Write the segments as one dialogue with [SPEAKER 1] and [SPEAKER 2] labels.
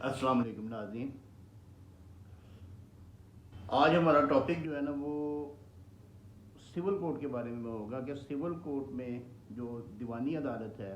[SPEAKER 1] अस्सलाम वालेकुम नाज़रीन। आज हमारा टॉपिक जो है ना वो सिविल कोर्ट के बारे में होगा कि सिविल कोर्ट में जो दीवानी अदालत है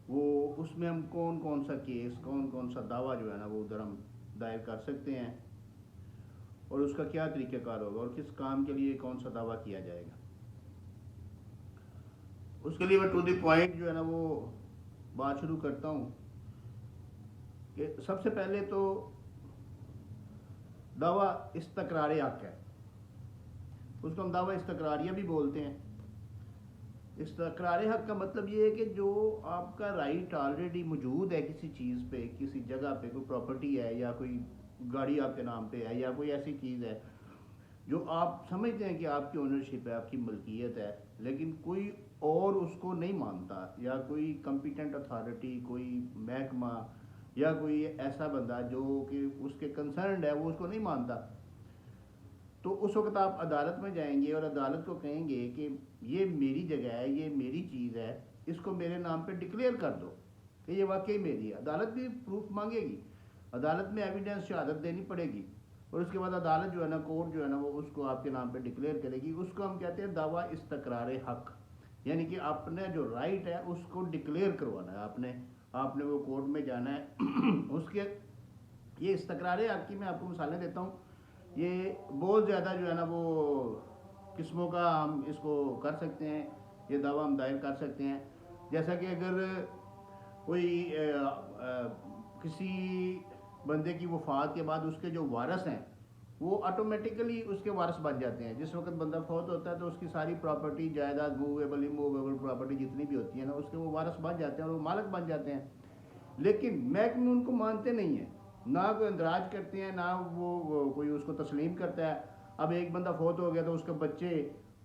[SPEAKER 1] वो उसमें हम कौन कौन सा केस कौन कौन सा दावा जो है ना वो उधर हम दायर कर सकते हैं और उसका क्या तरीक़ाकार होगा और किस काम के लिए कौन सा दावा किया जाएगा। उसके लिए मैं टू द पॉइंट जो है ना वो बात शुरू करता हूँ कि सबसे पहले तो दावा इस्तकरार हक है, उसको हम दावा इस्तकरारिया भी बोलते हैं। इस्तकरार हक का मतलब ये है कि जो आपका राइट ऑलरेडी मौजूद है किसी चीज़ पे, किसी जगह पे, कोई प्रॉपर्टी है या कोई गाड़ी आपके नाम पे है या कोई ऐसी चीज़ है जो आप समझते हैं कि आपकी ओनरशिप है, आपकी मलकियत है, लेकिन कोई और उसको नहीं मानता या कोई कंपिटेंट अथॉरिटी, कोई महकमा या कोई ऐसा बंदा जो कि उसके कंसर्न है वो उसको नहीं मानता, तो उस वक्त आप अदालत में जाएंगे और अदालत को कहेंगे कि ये मेरी जगह है, ये मेरी चीज़ है, इसको मेरे नाम पे डिक्लेयर कर दो कि ये वाकई मेरी है। अदालत भी प्रूफ मांगेगी, अदालत में एविडेंस शहादत देनी पड़ेगी और उसके बाद अदालत जो है ना, कोर्ट जो है ना, वो उसको आपके नाम पे डिक्लेयर करेगी। उसको हम कहते हैं दावा इस्तकरार हक, यानी कि आपने जो राइट है उसको डिक्लेयर करवाना है, आपने वो कोर्ट में जाना है। उसके ये इस्तकरार हक की मैं आपको मिसालें देता हूँ। ये बहुत ज़्यादा जो है ना वो किस्मों का हम इसको कर सकते हैं, ये दावा हम दायर कर सकते हैं। जैसा कि अगर कोई किसी बंदे की वफ़ात के बाद उसके जो वारस हैं वो ऑटोमेटिकली उसके वारस बन जाते हैं। जिस वक्त बंदा फौत होता है तो उसकी सारी प्रॉपर्टी, जायदाद, मूवेबल इमूवेबल प्रॉपर्टी जितनी भी होती है ना, उसके वो वारस बन जाते हैं और वो मालिक बन जाते हैं। लेकिन महकमे उनको मानते नहीं हैं, ना कोई अंदराज करते हैं, ना वो कोई उसको तस्लीम करता है। अब एक बंदा फौत हो गया तो उसके बच्चे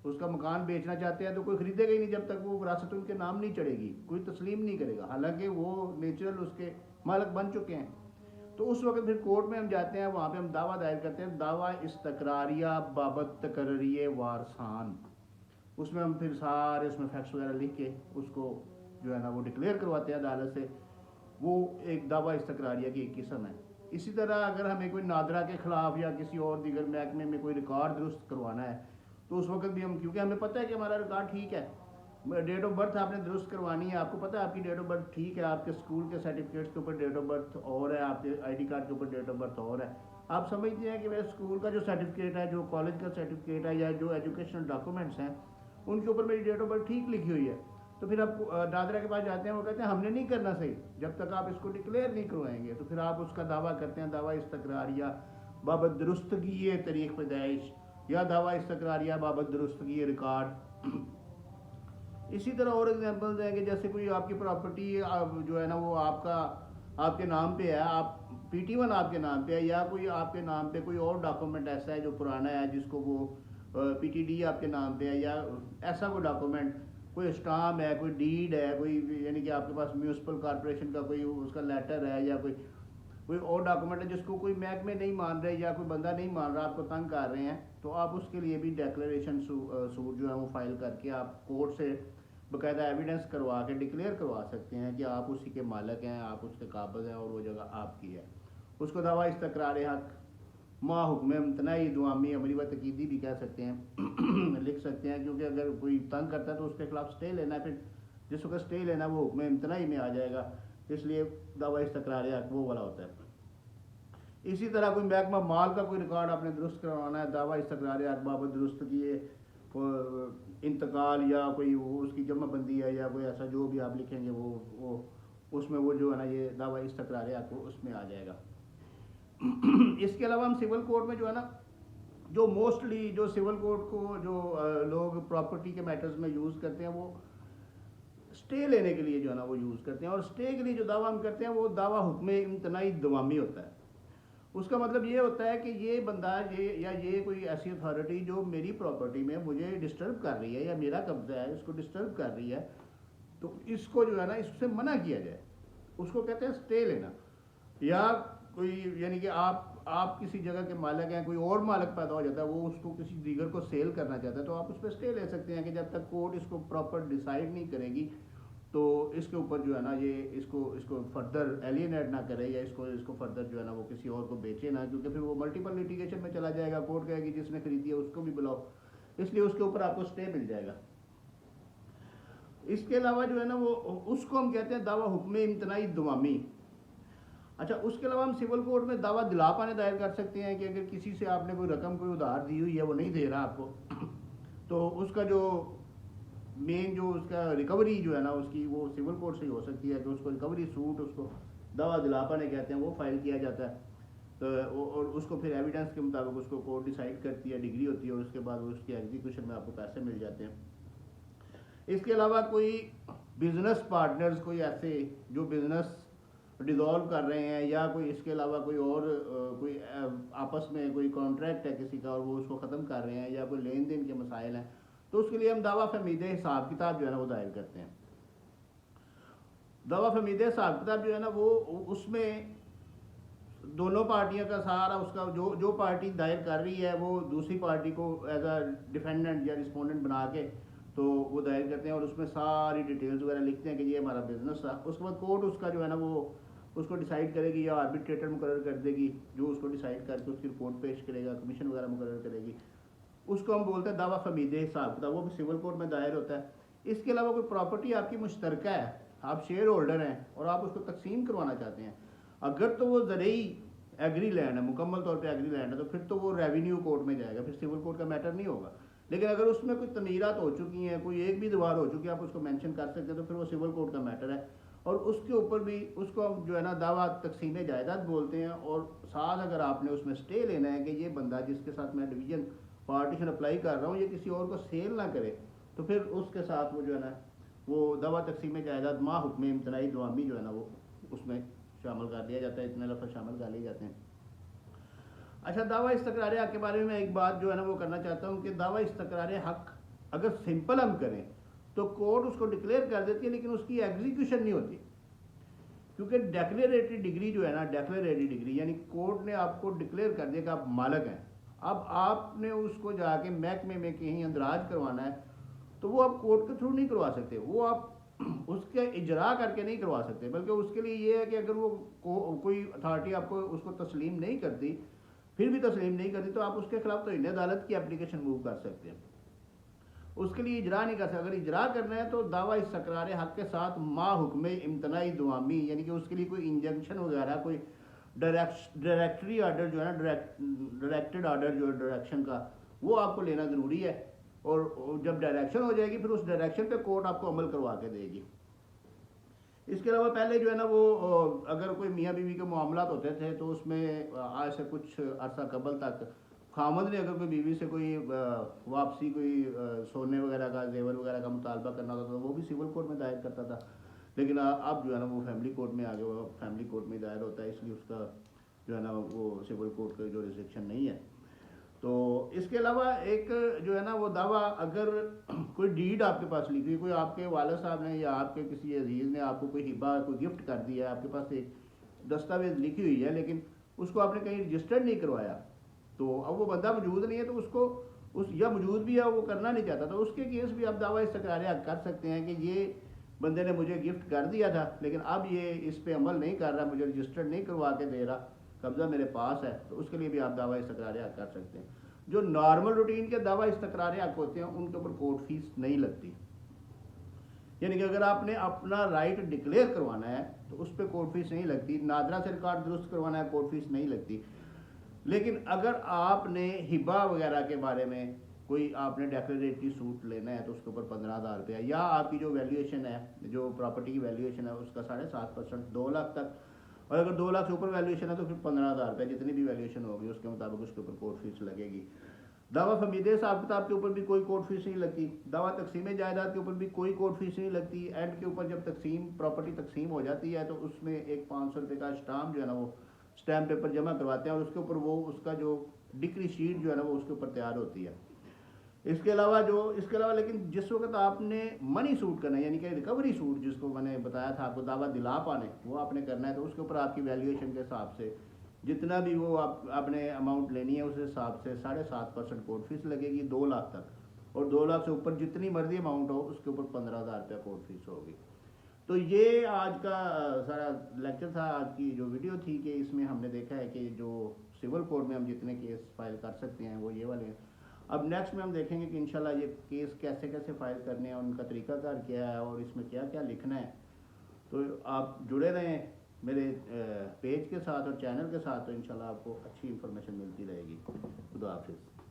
[SPEAKER 1] उसका मकान बेचना चाहते हैं तो कोई ख़रीदेगा ही नहीं जब तक वो विरासत उनके नाम नहीं चढ़ेगी, कोई तस्लीम नहीं करेगा, हालांकि वो नेचुरल उसके मालिक बन चुके हैं। तो उस वक्त फिर कोर्ट में हम जाते हैं, वहाँ पे हम दावा दायर करते हैं, दावा इस्तकरारिया बाबत तकर्रिए वारसान। उसमें हम फिर सारे उसमें फैक्ट्स वगैरह लिख के उसको जो है ना वो डिक्लेयर करवाते हैं अदालत से। वो एक दावा इस्तकरारिया की एक किस्म है। इसी तरह अगर हमें कोई नादरा के ख़िलाफ़ या किसी और दीगर महकमे में कोई रिकॉर्ड दुरुस्त करवाना है तो उस वक्त भी हम, क्योंकि हमें पता है कि हमारा रिकॉर्ड ठीक है, डेट ऑफ बर्थ आपने दुरुस्त करवानी है, आपको पता है आपकी डेट ऑफ बर्थ ठीक है, आपके स्कूल के सर्टिफिकेट्स के ऊपर डेट ऑफ बर्थ और है, आपके आईडी कार्ड के ऊपर डेट ऑफ बर्थ और है। आप समझते हैं कि मेरे स्कूल का जो सर्टिफिकेट है, जो कॉलेज का सर्टिफिकेट है या जो एजुकेशनल डॉक्यूमेंट्स हैं उनके ऊपर मेरी डेट ऑफ बर्थ ठीक लिखी हुई है। तो फिर आप दादरा के पास जाते हैं, वो कहते हैं हमने नहीं करना सही जब तक आप इसको डिक्लेयर नहीं करवाएंगे। तो फिर आप उसका दावा करते हैं, दावा इस्तकरारिया बाबत दुरुस्तगी तरीक़ पैदाइश या दावा इस्तकरारिया बाबत दुरुस्तगी रिकॉर्ड। इसी तरह और एग्जांपल्स हैं कि जैसे कोई आपकी प्रॉपर्टी जो है ना वो आपके नाम पे है, आप PT1 आपके नाम पे है या कोई आपके नाम पे कोई और डॉक्यूमेंट ऐसा है जो पुराना है जिसको वो PTD आपके नाम पे है, या ऐसा कोई डॉक्यूमेंट, कोई स्टाम्प है, कोई डीड है, कोई यानी कि आपके पास म्यूनसिपल कॉरपोरेशन का कोई उसका लेटर है या कोई और डॉक्यूमेंट है जिसको कोई महकमे नहीं मान रहे या कोई बंदा नहीं मान रहा, आपको तंग कर रहे हैं, तो आप उसके लिए भी डेक्लेरेशन सूट जो है वो फाइल करके आप कोर्ट से बाकायदा एविडेंस करवा के डिक्लेयर करवा सकते हैं कि आप उसी के मालिक हैं, आप उसके काबिज हैं और वो जगह आपकी है। उसको दावा इस्तकरार हक मा हुक्म इम्तनाई दुआमी अमली व तकीदी भी कह सकते हैं। लिख सकते हैं, क्योंकि अगर कोई तंग करता है तो उसके खिलाफ स्टे लेना है, फिर जिस वक्त स्टे लेना है वो हुक्म इम्तनाई में आ जाएगा, इसलिए दावा इस्तकरार हक वो वाला होता है। इसी तरह कोई महकमा माल का कोई रिकॉर्ड आपने दुरुस्त करवाना है, दावा इस्तकरार हक बाबत दुरुस्त किए इंतकाल या कोई उसकी जमाबंदी है या कोई ऐसा जो भी आप लिखेंगे वो उसमें वो जो है ना ये दावा इस्तकरार हक उसमें आ जाएगा। इसके अलावा हम सिविल कोर्ट में जो है ना, जो मोस्टली जो सिविल कोर्ट को जो लोग प्रॉपर्टी के मैटर्स में यूज़ करते हैं वो स्टे लेने के लिए जो है ना वो यूज़ करते हैं, और स्टे के लिए जो दावा हम करते हैं वो दावा हुक्म इम्तनाई दवामी होता है। उसका मतलब ये होता है कि ये बंदा ये कोई ऐसी अथॉरिटी जो मेरी प्रॉपर्टी में मुझे डिस्टर्ब कर रही है या मेरा कब्जा है इसको डिस्टर्ब कर रही है, तो इसको जो है ना इससे मना किया जाए, उसको कहते हैं स्टे लेना। या कोई यानी कि आप किसी जगह के मालिक हैं, कोई और मालिक पैदा हो जाता है, वो उसको किसी दीगर को सेल करना चाहता है, तो आप उस पर स्टे ले सकते हैं कि जब तक कोर्ट इसको प्रॉपर डिसाइड नहीं करेगी तो इसके ऊपर जो है ना ये इसको इसको फर्दर एलियनेट ना करे या इसको फर्दर जो है ना वो किसी और को बेचे ना, क्योंकि फिर वो मल्टीपल लिटिगेशन में चला जाएगा, कोर्ट कहेगी जिसने खरीदी है उसको भी बुलाओ, इसलिए उसके ऊपर आपको स्टे मिल जाएगा। इसके अलावा जो है ना वो उसको हम कहते हैं दावा हुक्म इम्तनाई दुआमी। अच्छा, उसके अलावा हम सिविल कोर्ट में दावा दिलापाने दायर कर सकते हैं कि अगर किसी से आपने कोई रकम कोई उधार दी हुई है वो नहीं दे रहा आपको, तो उसका जो मेन जो उसका रिकवरी जो है ना उसकी वो सिविल कोर्ट से ही हो सकती है, कि उसको रिकवरी सूट उसको दावा दिलापाने कहते हैं, वो फाइल किया जाता है। तो और उसको फिर एविडेंस के मुताबिक उसको कोर्ट डिसाइड करती है, डिग्री होती है, और उसके बाद उसकी एग्जीक्यूशन में आपको पैसे मिल जाते हैं। इसके अलावा कोई बिजनेस पार्टनर्स कोई ऐसे जो बिजनेस डिज़ोल्व कर रहे हैं, या कोई इसके अलावा कोई और कोई आपस में कोई कॉन्ट्रैक्ट है किसी का और वो उसको ख़त्म कर रहे हैं, या कोई लेन देन के मसाइल हैं, तो उसके लिए हम दावा फहमीद हिसाब किताब जो है ना वो दायर करते हैं। दावा फहमीद हिसाब किताब जो है ना वो उसमें दोनों पार्टियों का सारा उसका जो पार्टी दायर कर रही है वो दूसरी पार्टी को एज अ डिफेंडेंट या रिस्पोंडेंट बना के तो वो दायर करते हैं, और उसमें सारी डिटेल्स वगैरह लिखते हैं कि ये हमारा बिजनेस था। उसके बाद कोर्ट उसका जो है ना वो उसको डिसाइड करेगी, या आर्बिट्रेटर मुकर्रर कर देगी जो उसको डिसाइड करके उसकी रिपोर्ट पेश करेगा, कमीशन वगैरह मुकर्रर करेगी। उसको हम बोलते हैं दावा फहमीद हिसाब किताब, वो भी सिविल कोर्ट में दायर होता है। इसके अलावा कोई प्रॉपर्टी आपकी मुश्तरका है, आप शेयर होल्डर हैं और आप उसको तकसीम करवाना चाहते हैं, अगर तो वो ज़रूरी एग्री लैंड है, मुकम्मल तौर पे एग्री लैंड है, तो फिर तो वो रेवेन्यू कोर्ट में जाएगा, फिर सिविल कोर्ट का मैटर नहीं होगा। लेकिन अगर उसमें कोई तमीरात हो चुकी हैं, कोई एक भी दीवार हो चुकी है, आप उसको मेंशन कर सकते हैं, तो फिर वो सिविल कोर्ट का मैटर है। और उसके ऊपर भी उसको हम जो है ना दावा तकसीम जायदाद बोलते हैं। और साथ अगर आपने उसमें स्टे लेना है कि ये बंदा जिसके साथ मैं डिवीजन पार्टीशन अप्लाई कर रहा हूँ ये किसी और को सेल ना करे, तो फिर उसके साथ वो जो है ना वो दावा तकसीम जायदाद मा हुक्म इम्तनाई दुआमी जो है ना वो उसमें शामिल कर दिया जाता है, इतने लफ्ज़ शामिल कर लिए जाते हैं। अच्छा, दावा इस्तक़रार हक़ के बारे में मैं एक बात जो है ना वो करना चाहता हूँ कि दावा इस्तक़रार हक़ अगर सिंपल हम करें तो कोर्ट उसको डिक्लेयर कर देती है, लेकिन उसकी एग्जीक्यूशन नहीं होती, क्योंकि डेक्लेरेटरी डिग्री जो है ना, डेक्लेरेटरी डिग्री यानी कोर्ट ने आपको डिक्लेयर कर दिया कि आप मालिक हैं। अब आपने उसको जाके महकमे में कहीं अंदराज करवाना है तो वो आप कोर्ट के थ्रू नहीं करवा सकते, वो आप उसके इजरा करके नहीं करवा सकते, बल्कि उसके लिए ये है कि अगर वो कोई अथॉरिटी आपको उसको तस्लीम नहीं करती, फिर भी तस्लीम नहीं करती, तो आप उसके खिलाफ तो इन अदालत की एप्लीकेशन मूव कर सकते हैं। उसके लिए इजरा नहीं कर सकते। अगर इजरा करना है तो दावा इस्तक़रार हक़ के साथ मा हुक्म इम्तनाई दुआमी, यानी कि उसके लिए कोई इंजंक्शन वगैरह कोई डायरेक्टरी ऑर्डर जो है ना, डायरेक्टेड ऑर्डर जो है डायरेक्शन का, वो आपको लेना ज़रूरी है। और जब डायरेक्शन हो जाएगी फिर उस डायरेक्शन पे कोर्ट आपको अमल करवा के देगी। इसके अलावा पहले जो है ना वो अगर कोई मियाँ बीवी के मामलात होते थे तो उसमें आज से कुछ अर्सा कबल तक खामद ने अगर कोई बीवी से कोई वापसी कोई सोने वगैरह का जेवर वगैरह का मुतालबा करना होता था तो वो भी सिविल कोर्ट में दायर करता था। लेकिन अब जो है ना वो फैमिली कोर्ट में आ गया, वो फैमिली कोर्ट में दायर होता है, इसलिए उसका जो है ना वो सिविल कोर्ट का जो रिस्ट्रिक्शन नहीं है। तो इसके अलावा एक जो है ना वो दावा, अगर कोई डीड आपके पास लिखी, कोई आपके वालिद साहब ने या आपके किसी अजीज़ ने आपको कोई हिबा कोई गिफ्ट कर दिया है, आपके पास एक दस्तावेज़ लिखी हुई है लेकिन उसको आपने कहीं रजिस्टर्ड नहीं करवाया, तो अब वो बंदा मौजूद नहीं है तो उसको उस या मौजूद भी है वो करना नहीं चाहता, तो उसके केस भी आप दावा इस्तक़रार हक़ कर सकते हैं कि ये बंदे ने मुझे गिफ्ट कर दिया था लेकिन अब ये इस पर अमल नहीं कर रहा, मुझे रजिस्टर्ड नहीं करवा के दे रहा, कब्ज़ा मेरे पास है, तो उसके लिए भी आप दावा इस्तक़रार हक़ कर सकते हैं। जो नॉर्मल रूटीन के दावा इस्तक़रार हक़ होते हैं उनके ऊपर कोर्ट फीस नहीं लगती, यानी कि अगर आपने अपना राइट डिक्लेयर करवाना है तो उस पर कोर्ट फीस नहीं लगती, नादरा से रिकॉर्ड दुरुस्त करवाना है कोर्ट फीस नहीं लगती। लेकिन अगर आपने हिबा वगैरह के बारे में कोई आपने डेक्लेरेटरी सूट लेना है तो उसके ऊपर 15,000 रुपया, या आपकी जो वैल्यूएशन है, जो प्रॉपर्टी की वैल्यूएशन है उसका 7.5% 2 लाख तक, और अगर 2 लाख से ऊपर वैल्यूएशन है तो फिर 15,000 रुपये, जितनी भी वैल्यूएशन होगी उसके मुताबिक उसके ऊपर कोर्ट फीस लगेगी। दावा फहमीद हिसाब किताब के ऊपर भी कोई कोर्ट फीस नहीं लगती, दावा तकसीम जायदाद के ऊपर भी कोई कोर्ट फीस नहीं लगती। एंड के ऊपर जब प्रॉपर्टी तकसीम हो जाती है तो उसमें एक 500 रुपये का स्टाम्प जो है ना वो स्टैम्प पेपर जमा करवाते हैं और उसके ऊपर वो उसका जो डिक्री शीट जो है ना वो उसके ऊपर तैयार होती है। इसके अलावा लेकिन जिस वक्त आपने मनी सूट करना है, यानी कि रिकवरी सूट जिसको मैंने बताया था आपको दावा दिला पाने, वो आपने करना है, तो उसके ऊपर आपकी वैल्यूएशन के हिसाब से जितना भी वो आपने अमाउंट लेनी है उस हिसाब से 7.5% कोर्ट फीस लगेगी 2 लाख तक, और 2 लाख से ऊपर जितनी मर्जी अमाउंट हो उसके ऊपर 15,000 रुपया कोर्ट फीस होगी। तो ये आज का सारा लेक्चर था, आज की जो वीडियो थी, कि इसमें हमने देखा है कि जो सिविल कोर्ट में हम जितने केस फाइल कर सकते हैं वो ये वाले हैं। अब नेक्स्ट में हम देखेंगे कि इंशाल्लाह ये केस कैसे कैसे फाइल करने हैं, उनका तरीकाकार क्या है और इसमें क्या क्या लिखना है। तो आप जुड़े रहें मेरे पेज के साथ और चैनल के साथ, तो इंशाल्लाह आपको अच्छी इन्फॉर्मेशन मिलती रहेगी। खुदा हाफिज़।